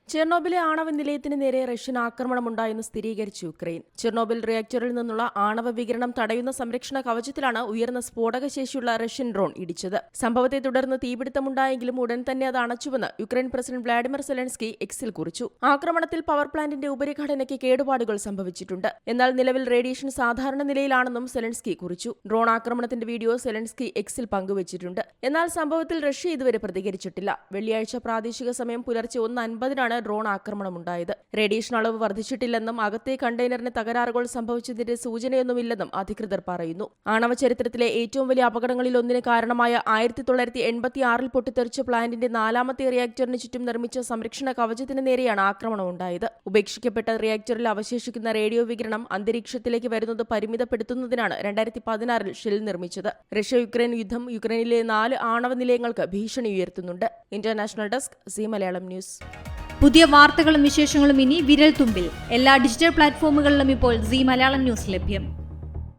ചെർണോബിലെ ആണവ നിലയത്തിന് നേരെ റഷ്യൻ ആക്രമണമുണ്ടായെന്ന് സ്ഥിരീകരിച്ചു യുക്രൈൻ. ചെർണോബിൽ റിയാക്ടറിൽ നിന്നുള്ള ആണവ വികിരണം തടയുന്ന സംരക്ഷണ കവചത്തിലാണ് ഉയർന്ന സ്ഫോടകശേഷിയുള്ള റഷ്യൻ ഡ്രോൺ ഇടിച്ചത്. സംഭവത്തെ തുടർന്ന് തീപിടുത്തമുണ്ടായെങ്കിലും ഉടൻ തന്നെ അത് അണച്ചുവെന്ന് യുക്രൈൻ പ്രസിഡന്റ് വ്ളാഡിമിർ സെലൻസ്കി എക്സിൽ കുറിച്ചു. ആക്രമണത്തിൽ പവർ പ്ലാന്റിന്റെ ഉപരിഘടനയ്ക്ക് കേടുപാടുകൾ സംഭവിച്ചിട്ടുണ്ട്. എന്നാൽ നിലവിൽ റേഡിയേഷൻ സാധാരണ നിലയിലാണെന്നും സെലൻസ്കി കുറിച്ചു. ഡ്രോൺ ആക്രമണത്തിന്റെ വീഡിയോ സെലൻസ്കി എക്സിൽ പങ്കുവച്ചിട്ടുണ്ട്. എന്നാൽ സംഭവത്തിൽ റഷ്യ ഇതുവരെ പ്രതികരിച്ചിട്ടില്ല. വെള്ളിയാഴ്ച പ്രാദേശിക സമയം പുലർച്ചെ 1:50 ഡ്രോൺ ആക്രമണമുണ്ടായത്. റേഡിയേഷൻ അളവ് വർദ്ധിച്ചിട്ടില്ലെന്നും അകത്തെ കണ്ടെയ്നറിന് തകരാറുകൾ സംഭവിച്ചതിന്റെ സൂചനയൊന്നുമില്ലെന്നും അധികൃതർ പറയുന്നു. ആണവ ചരിത്രത്തിലെ ഏറ്റവും വലിയ അപകടങ്ങളിലൊന്നിന് കാരണമായ 1986 പൊട്ടിത്തെറിച്ച പ്ലാന്റിന്റെ 4ാമത്തെ റിയാക്ടറിന് ചുറ്റും നിർമ്മിച്ച സംരക്ഷണ കവചത്തിന് നേരെയാണ് ആക്രമണമുണ്ടായത്. ഉപേക്ഷിക്കപ്പെട്ട റിയാക്ടറിൽ അവശേഷിക്കുന്ന റേഡിയോ വികിരണം അന്തരീക്ഷത്തിലേക്ക് വരുന്നത് പരിമിതപ്പെടുത്തുന്നതിനാണ് 2016 ഷെൽ നിർമ്മിച്ചത്. റഷ്യ-യുക്രൈൻ യുദ്ധം യുക്രൈനിലെ 4 ആണവ നിലയങ്ങൾക്ക് ഭീഷണി ഉയർത്തുന്നുണ്ട്. International desk C Malayalam news. പുതിയ വാർത്തകളും വിശേഷങ്ങളും ഇനി വിരൽ തുമ്പിൽ. എല്ലാ ഡിജിറ്റൽ പ്ലാറ്റ്ഫോമുകളിലും ഇപ്പോൾ സി മലയാളം ന്യൂസ് ലഭ്യം.